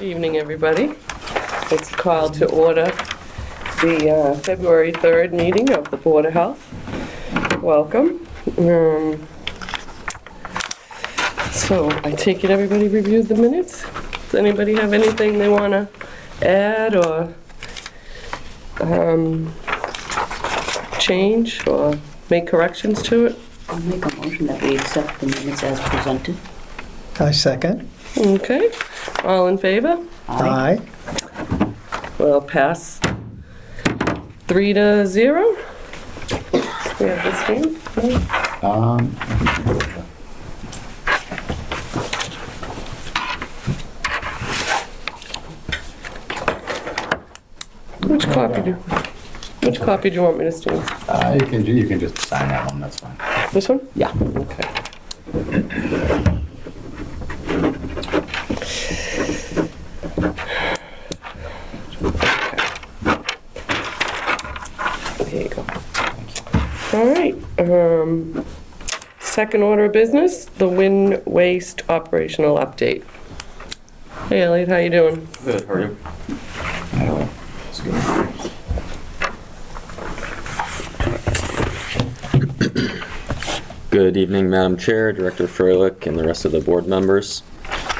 Evening, everybody. It's called to order the February 3rd meeting of the Board of Health. Welcome. So I take it everybody reviewed the minutes? Does anybody have anything they want to add or change or make corrections to it? I'll make a motion that we accept the minutes as presented. I second. Okay. All in favor? Aye. We'll pass 3-0. We have this thing. Which copy do you want me to steal? You can just sign that one, that's fine. This one? Yeah. Okay. There you go. All right. Second order of business, the wind waste operational update. Hey, Elliot, how you doing? Good, how are you? That's good. Good evening, Madam Chair, Director Froelich, and the rest of the board members.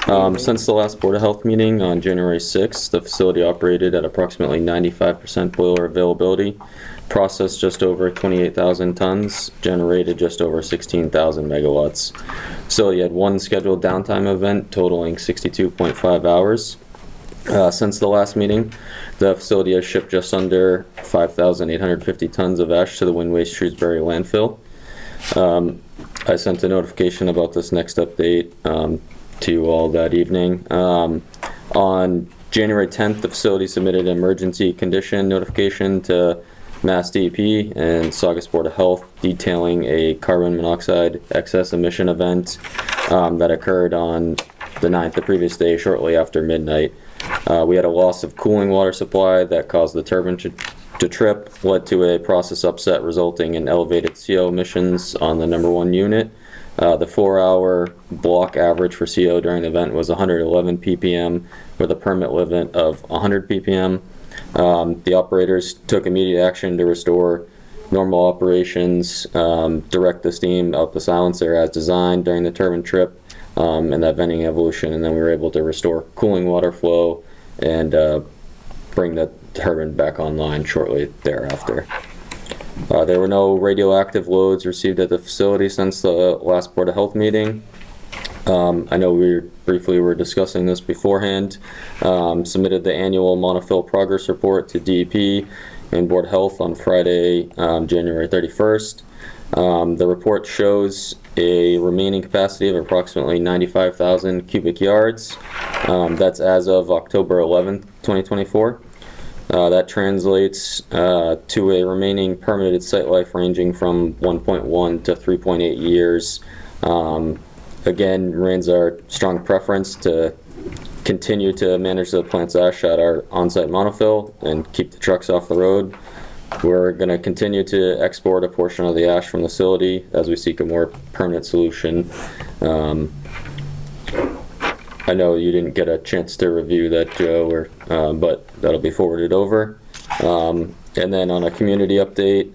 Since the last Board of Health meeting on January 6th, the facility operated at approximately 95% boiler availability, processed just over 28,000 tons, generated just over 16,000 megawatts. Facility had one scheduled downtime event totaling 62.5 hours. Since the last meeting, the facility has shipped just under 5,850 tons of ash to the Wind Waste Shrewsbury landfill. I sent a notification about this next update to you all that evening. On January 10th, the facility submitted an emergency condition notification to Mass DEP and Saugus Board of Health detailing a carbon monoxide excess emission event that occurred on the 9th, the previous day, shortly after midnight. We had a loss of cooling water supply that caused the turbine to trip, led to a process upset resulting in elevated CO emissions on the number 1 unit. The 4-hour block average for CO during the event was 111 ppm with a permit limit of 100 ppm. The operators took immediate action to restore normal operations, direct the steam out the silencer as designed during the turbine trip and that venting evolution, and then we were able to restore cooling water flow and bring the turbine back online shortly thereafter. There were no radioactive loads received at the facility since the last Board of Health meeting. I know we briefly were discussing this beforehand. Submitted the annual monofill progress report to DEP and Board of Health on Friday, January 31st. The report shows a remaining capacity of approximately 95,000 cubic yards. That's as of October 11th, 2024. That translates to a remaining permitted site life ranging from 1.1 to 3.8 years. Again, remains our strong preference to continue to manage the plant's ash at our on-site monofill and keep the trucks off the road. We're going to continue to export a portion of the ash from the facility as we seek a more permanent solution. I know you didn't get a chance to review that, Joe, but that'll be forwarded over. And then on a community update,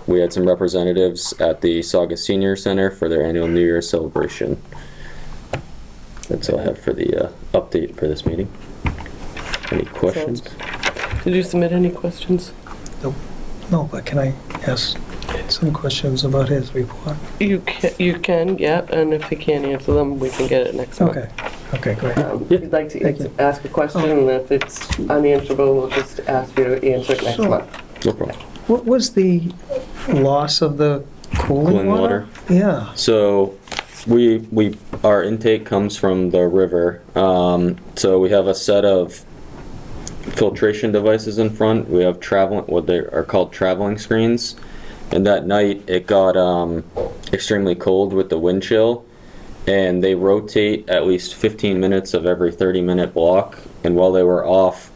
we had some representatives at the Saugus Senior Center for their annual New Year's celebration. That's all I have for the update for this meeting. Any questions? Did you submit any questions? No, but can I ask some questions about his report? You can, yeah, and if you can't answer them, we can get it next month. Okay, great. If you'd like to ask a question, and if it's unanswerable, we'll just ask you to answer it next month. No problem. What was the loss of the cooling water? Yeah. So our intake comes from the river. So we have a set of filtration devices in front. We have what they are called traveling screens. And that night it got extremely cold with the wind chill, and they rotate at least 15 minutes of every 30-minute block. And while they were off,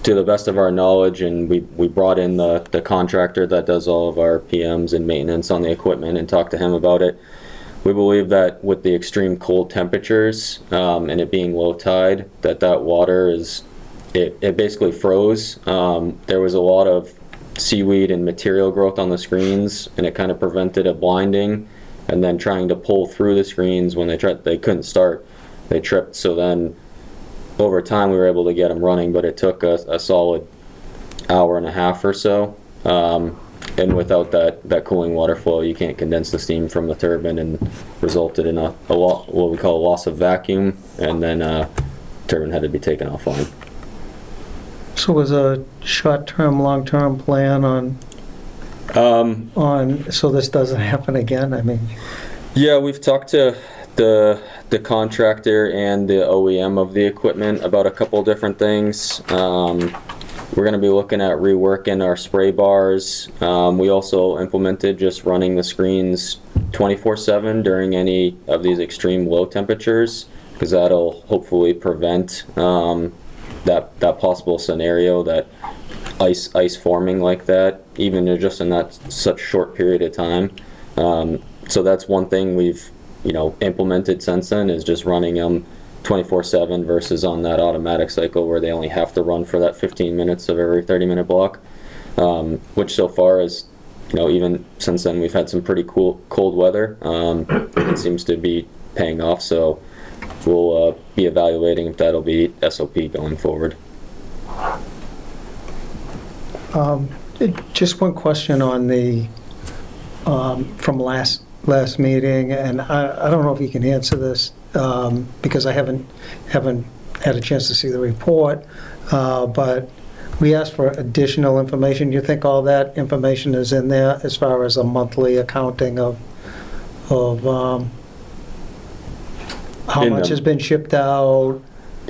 to the best of our knowledge, and we brought in the contractor that does all of our PMs and maintenance on the equipment and talked to him about it. We believe that with the extreme cold temperatures and it being low tide, that water it basically froze. There was a lot of seaweed and material growth on the screens, and it kind of prevented a blinding. And then trying to pull through the screens when they couldn't start. They tripped. So then, over time, we were able to get them running, but it took a solid hour and a half or so. And without that cooling water flow, you can't condense the steam from the turbine, and resulted in what we call a loss of vacuum, and then turbine had to be taken offline. So was a short-term, long-term plan on, so this doesn't happen again? I mean, Yeah, we've talked to the contractor and the OEM of the equipment about a couple different things. We're going to be looking at reworking our spray bars. We also implemented just running the screens 24/7 during any of these extreme low temperatures, because that'll hopefully prevent that possible scenario, that ice forming like that, even just in that such short period of time. So that's one thing we've implemented since then, is just running them 24/7 versus on that automatic cycle where they only have to run for that 15 minutes of every 30-minute block, which so far is, even since then we've had some pretty cold weather. It seems to be paying off, so we'll be evaluating if that'll be SOP going forward. just one question on the, from last meeting, and I don't know if you can answer this, because I haven't had a chance to see the report, but we asked for additional information. You think all that information is in there as far as a monthly accounting of how much has been shipped out,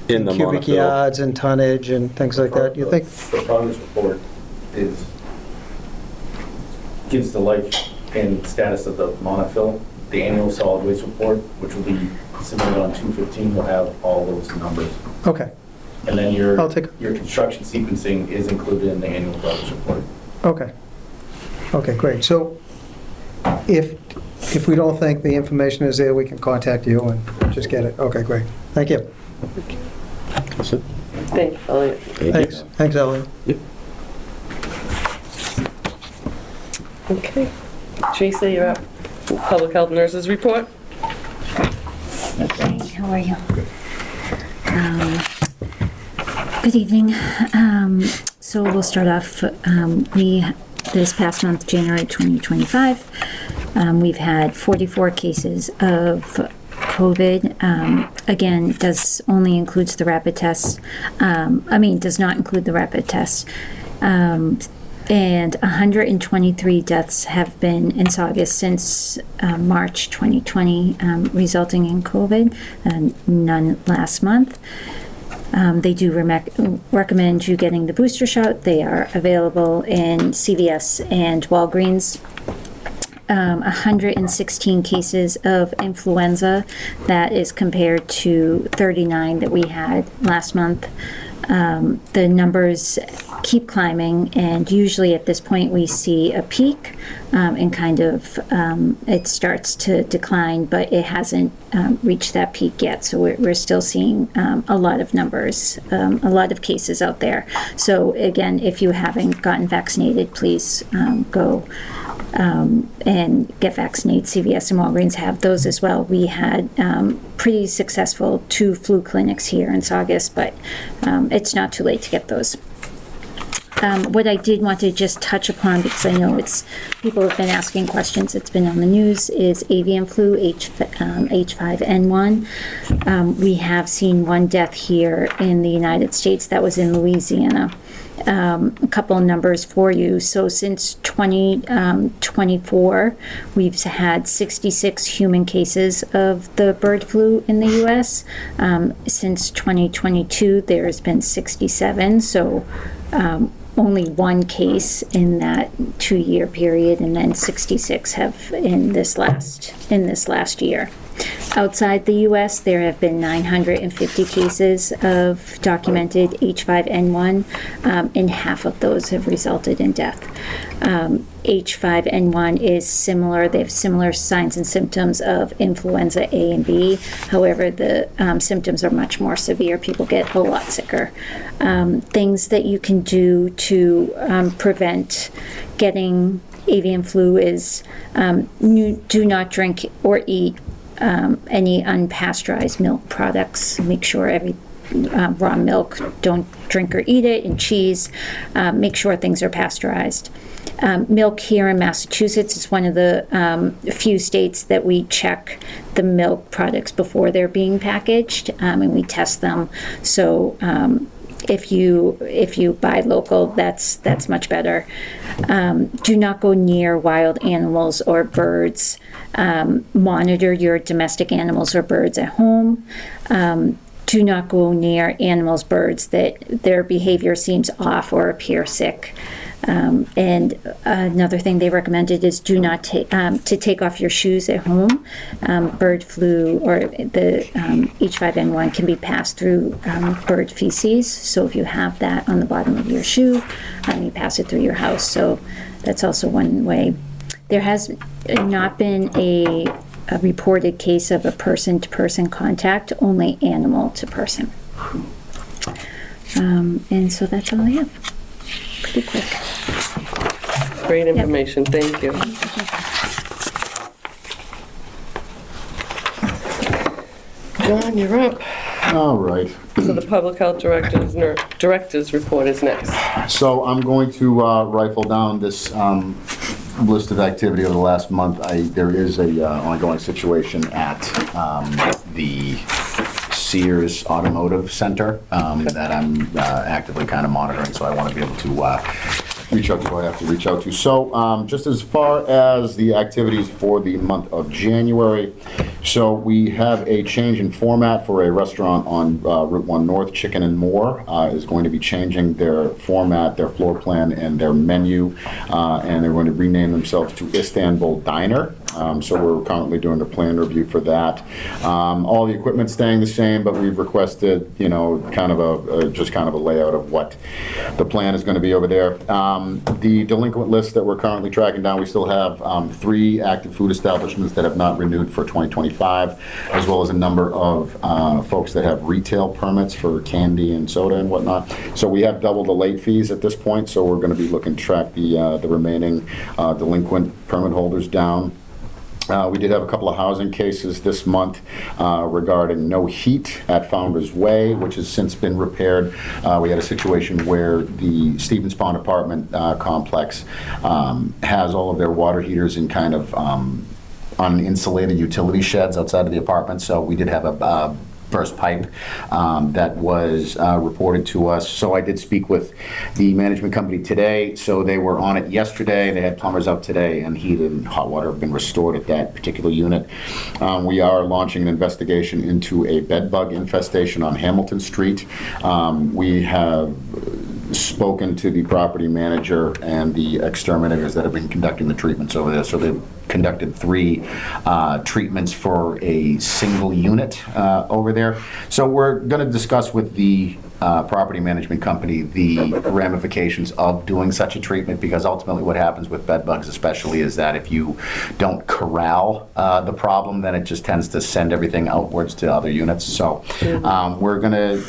In the cubic monofill. yards and tonnage and things like that? You think? The progress report gives the life and status of the monofill. The annual solid waste report, which will be submitted on 2/15, will have all those numbers. Okay, And then your I'll take- construction sequencing is included in the annual progress report. okay. Okay, great. So if we don't think the information is there, we can contact you and just get it. Okay, great. Thank you. That's it. Thank you, Elliot. Thank you. Thanks. Thanks, Elliot. Okay. Teresa, you're up. Public health nurses report. Okay, how are you? Good evening. So we'll start off, this past month, January 2025, we've had 44 cases of COVID. Again, does only includes the rapid tests. Does not include the rapid tests. And 123 deaths have been in Saugus since March 2020, resulting in COVID, and none last month. They do recommend you getting the booster shot. They are available in CVS and Walgreens. 116 cases of influenza. That is compared to 39 that we had last month. The numbers keep climbing, and usually at this point we see a peak and kind of it starts to decline, but it hasn't reached that peak yet. So we're still seeing a lot of numbers, a lot of cases out there. So again, if you haven't gotten vaccinated, please go and get vaccinated. CVS and Walgreens have those as well. We had pretty successful 2 flu clinics here in Saugus, but it's not too late to get those. What I did want to just touch upon, because I know people have been asking questions, it's been on the news, is avian flu H5N1. We have seen 1 death here in the United States. That was in Louisiana. A couple of numbers for you. So since 2024, we've had 66 human cases of the bird flu in the U.S. Since 2022, there's been 67. So only 1 case in that 2-year period, and then 66 have in this last year. Outside the US, there have been 950 cases of documented H5N1, and half of those have resulted in death. H5N1 is similar, they have similar signs and symptoms of influenza A and B. However, the symptoms are much more severe. People get a lot sicker. Things that you can do to prevent getting avian flu is do not drink or eat any unpasteurized milk products. Make sure raw milk, don't drink or eat it, and cheese. Make sure things are pasteurized. Milk here in Massachusetts is one of the few states that we check the milk products before they're being packaged, and we test them. So if you buy local, that's much better. Do not go near wild animals or birds. Monitor your domestic animals or birds at home. Do not go near animals, birds that their behavior seems off or appear sick. And another thing they recommended is do not take off your shoes at home. Bird flu or the H5N1 can be passed through bird feces. So if you have that on the bottom of your shoe, you pass it through your house. So that's also one way. There has not been a reported case of a person-to-person contact, only animal-to-person. And so that's all I have. Pretty quick. Great information, thank you. John, you're up. All right. So the Public Health Director's report is next. So I'm going to rifle down this list of activity over the last month. There is a ongoing situation at the Sears Automotive Center that I'm actively kind of monitoring, so I want to be able to reach out to who I have to reach out to. So just as far as the activities for the month of January, so we have a change in format for a restaurant on Route 1 North, Chicken and More, is going to be changing their format, their floor plan, and their menu, and they're going to rename themselves to Istanbul Diner. So we're currently doing the plan review for that. All the equipment's staying the same, but we've requested, kind of a layout of what the plan is going to be over there. The delinquent list that we're currently tracking down, we still have 3 active food establishments that have not renewed for 2025, as well as a number of folks that have retail permits for candy and soda and whatnot. So we have doubled the late fees at this point, so we're going to be looking to track the remaining delinquent permit holders down. We did have a couple of housing cases this month regarding no heat at Founders Way, which has since been repaired. We had a situation where the Stevens Pond apartment complex has all of their water heaters in kind of uninsulated utility sheds outside of the apartment. So we did have a burst pipe that was reported to us. So I did speak with the management company today. So they were on it yesterday. They had plumbers out today, and heat and hot water have been restored at that particular unit. We are launching an investigation into a bed bug infestation on Hamilton Street. We have spoken to the property manager and the exterminators that have been conducting the treatments over there. So they've conducted 3 treatments for a single unit over there. So we're going to discuss with the property management company the ramifications of doing such a treatment, because ultimately what happens with bed bugs especially is that if you don't corral the problem, then it just tends to send everything outwards to other units. So we're going to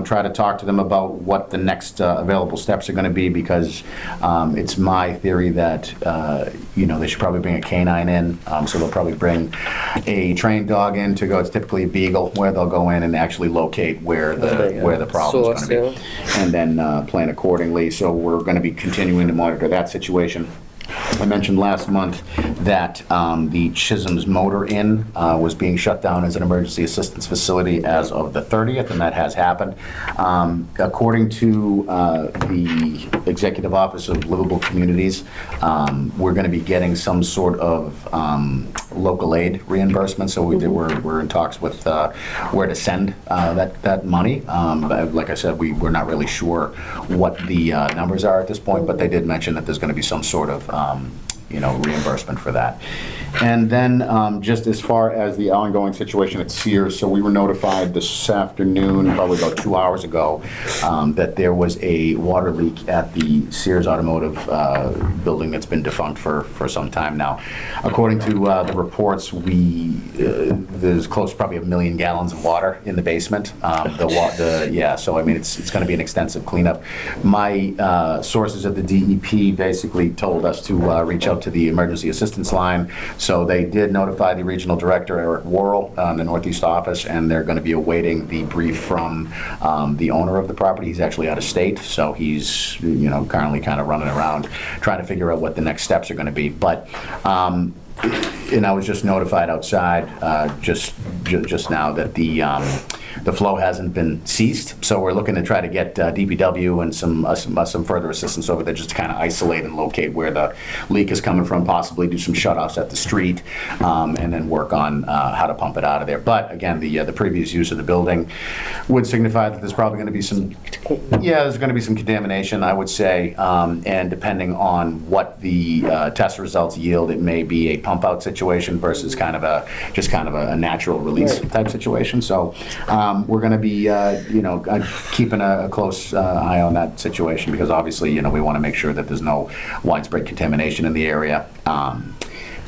try to talk to them about what the next available steps are going to be, because it's my theory that they should probably bring a canine in. So they'll probably bring a trained dog in to go. It's typically a beagle, where they'll go in and actually locate where the problem is going to be, and then plan accordingly. So we're going to be continuing to monitor that situation. I mentioned last month that the Chisholm's Motor Inn was being shut down as an emergency assistance facility as of the 30th, and that has happened. According to the Executive Office of Livable Communities, we're going to be getting some sort of local aid reimbursement, so we're in talks with where to send that money. Like I said, we're not really sure what the numbers are at this point, but they did mention that there's going to be some sort of reimbursement for that. And then just as far as the ongoing situation at Sears, so we were notified this afternoon, probably about 2 hours ago, that there was a water leak at the Sears Automotive building that's been defunct for some time now. According to the reports, there's close to probably 1 million gallons of water in the basement. So I mean, it's going to be an extensive cleanup. My sources at the DEP basically told us to reach out to the emergency assistance line. So they did notify the regional director, Eric Worrell, the Northeast office, and they're going to be awaiting the brief from the owner of the property. He's actually out of state, so he's currently kind of running around trying to figure out what the next steps are going to be. But and I was just notified outside just now that the flow hasn't been ceased, so we're looking to try to get DPW and some further assistance over there just to kind of isolate and locate where the leak is coming from, possibly do some shutoffs at the street, and then work on how to pump it out of there. But again, the previous use of the building would signify that there's probably going to be there's going to be some contamination, I would say, and depending on what the test results yield, it may be a pump out situation versus kind of a natural release type situation. So we're going to be keeping a close eye on that situation, because obviously we want to make sure that there's no widespread contamination in the area.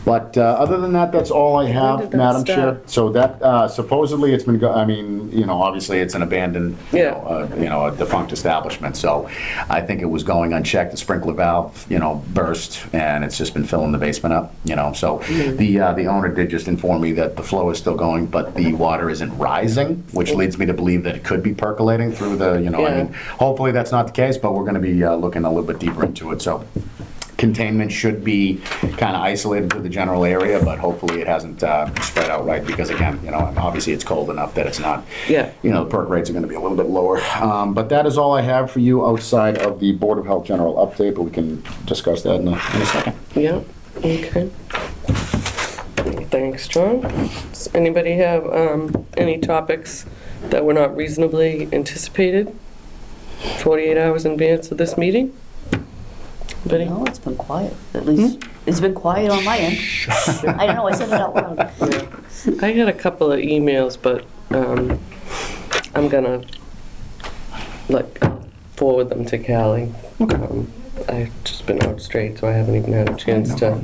But other than that, that's all I have, Madam Chair. So that supposedly it's been, obviously it's an abandoned, a defunct establishment. So I think it was going unchecked. The sprinkler valve, burst, and it's just been filling the basement up. So the owner did just inform me that the flow is still going, but the water isn't rising, which leads me to believe that it could be percolating through the, I mean, hopefully that's not the case, but we're going to be looking a little bit deeper into it. So containment should be kind of isolated to the general area, but hopefully it hasn't spread out right, because again, obviously it's cold enough that it's not, the perk rates are going to be a little bit lower. But that is all I have for you outside of the Board of Health general update, but we can discuss that in a second. Yeah, okay. Thanks, John. Does anybody have any topics that were not reasonably anticipated 48 hours in advance of this meeting? Anybody? No, it's been quiet. At least it's been quiet on my end. I don't know, I said it out loud. I had a couple of emails, but I'm gonna forward them to Callie. I've just been out straight, so I haven't even had a chance to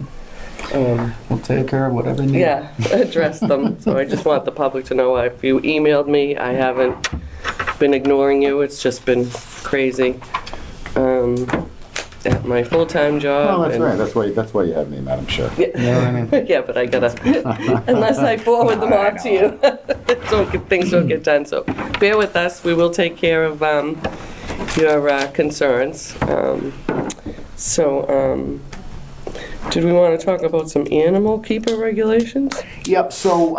We'll take care of whatever you need. address them. So I just want the public to know, if you emailed me, I haven't been ignoring you. It's just been crazy at my full-time job. Oh, that's right. That's why you have me, Madam Chair. Yeah. You know what I mean? Yeah, but I gotta, unless I forward them on to you, things don't get done. So bear with us. We will take care of your concerns. Did we want to talk about some animal keeper regulations? Yep, so,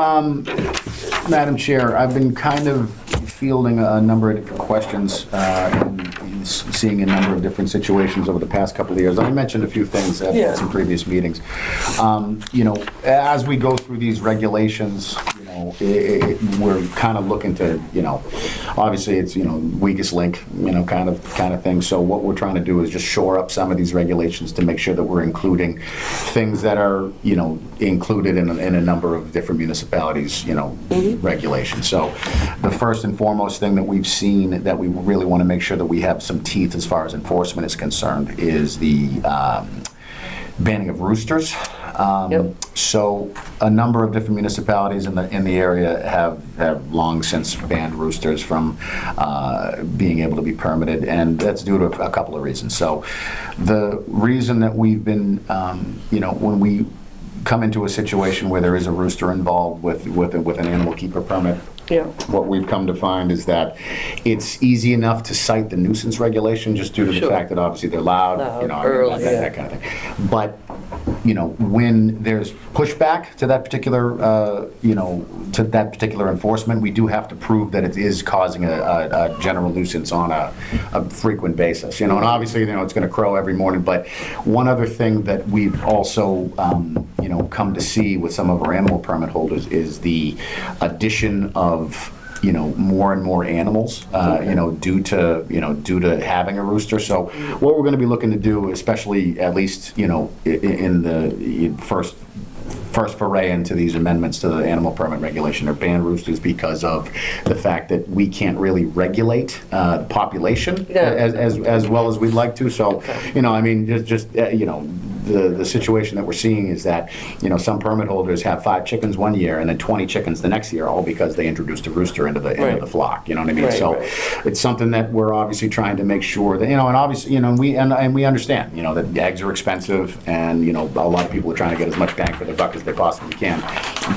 Madam Chair, I've been kind of fielding a number of different questions, and seeing a number of different situations over the past couple of years. I mentioned a few things at some previous meetings. As we go through these regulations, we're kind of looking to, obviously it's, weakest link, kind of thing. So what we're trying to do is just shore up some of these regulations to make sure that we're including things that are, included in a number of different municipalities, regulations. So the first and foremost thing that we've seen that we really want to make sure that we have some teeth as far as enforcement is concerned is the banning of roosters. So a number of different municipalities in the area have long since banned roosters from being able to be permitted, and that's due to a couple of reasons. So the reason that we've been, when we come into a situation where there is a rooster involved with an animal keeper permit, what we've come to find is that it's easy enough to cite the nuisance regulation just due to the fact that obviously they're loud, early, that kind of thing. But when there's pushback to that particular enforcement, we do have to prove that it is causing a general nuisance on a frequent basis. And obviously, it's going to crow every morning. But one other thing that we've also, come to see with some of our animal permit holders is the addition of more and more animals, due to having a rooster. So what we're going to be looking to do, especially at least, in the first first foray into these amendments to the animal permit regulation or ban roosters because of the fact that we can't really regulate the population as well as we'd like to. So, I mean, the situation that we're seeing is that, some permit holders have 5 chickens one year and then 20 chickens the next year, all because they introduced a rooster into the flock. You know what I mean? Right, So right. it's something that we're obviously trying to make sure that, and obviously, and we understand, that eggs are expensive and, a lot of people are trying to get as much bang for their buck as they possibly can.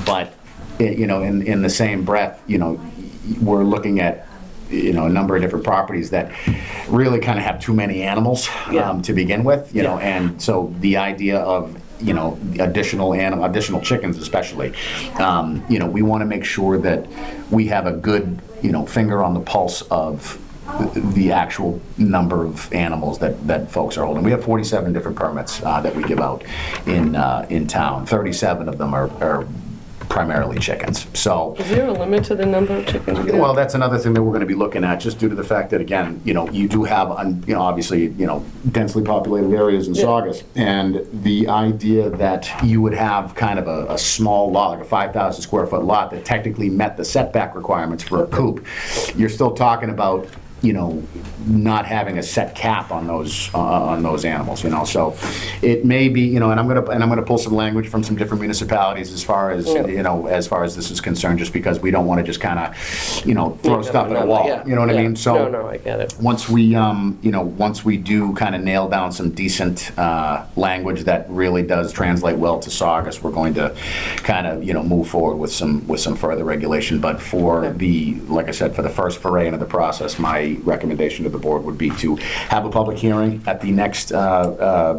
But, in the same breath, we're looking at, a number of different properties that really kind of have too many animals to begin with, and so the idea of additional chickens especially, we want to make sure that we have a good, finger on the pulse of the actual number of animals that folks are holding. We have 47 different permits that we give out in town. 37 of them are primarily chickens. So, Is there a limit to the number of chickens you can well, have? that's another thing that we're going to be looking at, just due to the fact that, again, you do have, obviously, densely populated areas in Saugus, and the idea that you would have kind of a small lot, like a 5,000 square foot lot that technically met the setback requirements for a coop, you're still talking about, not having a set cap on those animals, So it may be, and I'm gonna pull some language from some different municipalities as far as as far as this is concerned, just because we don't want to just kind of throw stuff at a wall. Yeah, You know what I yeah. mean? So No, I get it. once we do kind of nail down some decent language that really does translate well to Saugus, we're going to kind of move forward with some further regulation. But for like I said, for the first foray into the process, my recommendation to the board would be to have a public hearing at the next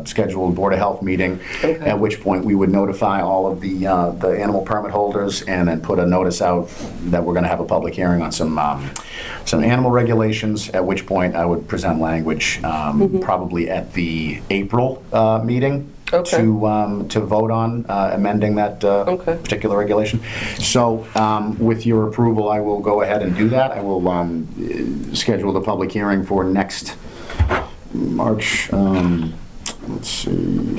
scheduled Board of Health meeting, at which point we would notify all of the animal permit holders and then put a notice out that we're going to have a public hearing on some animal regulations, at which point I would present language probably at the April meeting to vote on amending that particular regulation. So with your approval, I will go ahead and do that. I will schedule the public hearing for next March, let's see,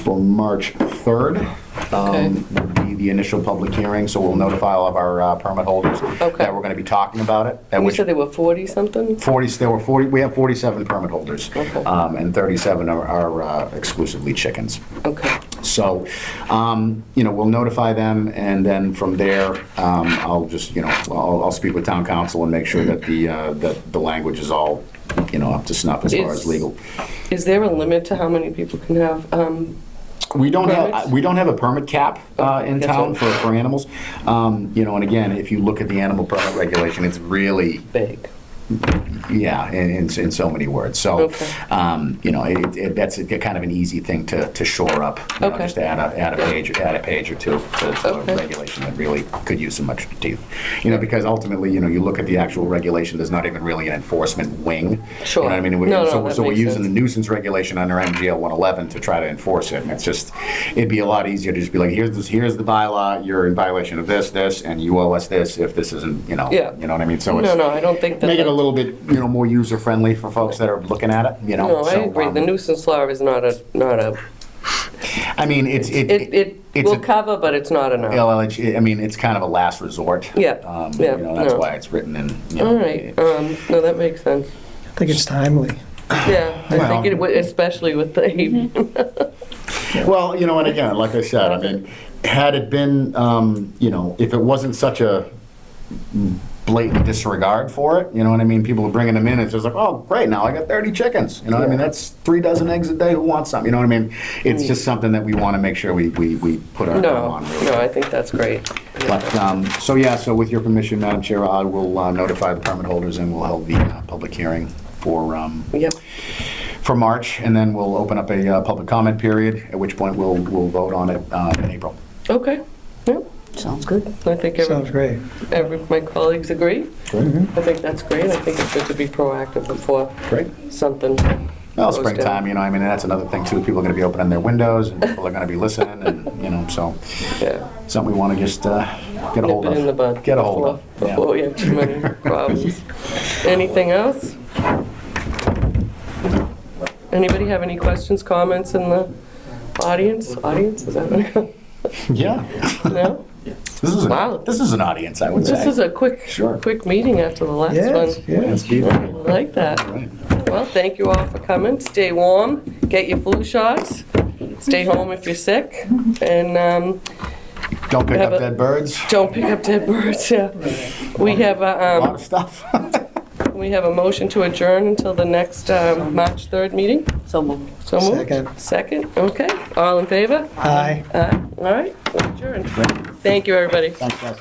for March 3rd. Would be the initial public hearing, so we'll notify all of our permit holders that we're going to be talking about it. You said there were 40-something? We have 47 permit holders, and 37 are exclusively chickens. Okay. So, we'll notify them, and then from there, I'll just, I'll speak with town council and make sure that the language is all, up to snuff as far as legal. Is there a limit to how many people can have? We don't permits? have a permit cap in town for animals. And again, if you look at the animal permit regulation, it's really Big. Yeah, in so many words. So, that's kind of an easy thing to shore up. Just add a page or two to a regulation that really could use some extra teeth. Because ultimately, you look at the actual regulation, there's not even really an enforcement wing. Sure. You know what I mean? No, So we're using the nuisance regulation under MGL 111 to try to enforce it, and it'd be a lot easier to just be like, here's the bylaw, you're in violation of this, and you owe us this if this isn't, you know what I mean? So No, I don't think that. make it a little bit, more user-friendly for folks that are looking at it, No, I So, agree. The nuisance law is not a. I mean, It will cover, but it's not enough. it's kind of a last resort. Yeah, That's no. why it's written in, All right, no, that makes sense. I think it's timely. Yeah, I Well- think it would, especially with the. Well, and again, like I said, I mean, had it been, if it wasn't such a blatant disregard for it, people are bringing them in, and it's just like, oh, great, now I got 30 chickens, that's 3 dozen eggs a day, who wants some, It's just something that we want to make sure we put our thumb on. Really. No, I think that's great. But, so with your permission, Madam Chair, I will notify the permit holders, and we'll hold the public hearing for Yep, for March, and then we'll open up a public comment period, at which point we'll vote on it in April. okay, yep, Sounds good. I think Sounds great. my colleagues agree. Great. I think that's great. I think it's good to be proactive before Great. something. Well, goes springtime, down. that's another thing too. People are going to be opening their windows, and people are going to be listening, and so Yeah. something we want to just get a hold Nip of. it in the bud. Get a hold of. Before we have too many problems. Anything else? Anybody have any questions, comments in the Audience, is that what? Yeah. No? Wow. This is an audience, I would say. This is a quick, Sure. quick meeting after the last Yes, one. yes. I like that. Right. Well, thank you all for coming. Stay warm, get your flu shots, stay home if you're sick, and Don't pick have up a- dead birds. don't pick up dead birds. Yeah. We have A lot a, of stuff. we have a motion to adjourn until the next March 3rd meeting. So moved. So moved. Second. Second, okay. All in favor? Aye. All right, we're adjourned. Thank you, everybody. Thanks, guys.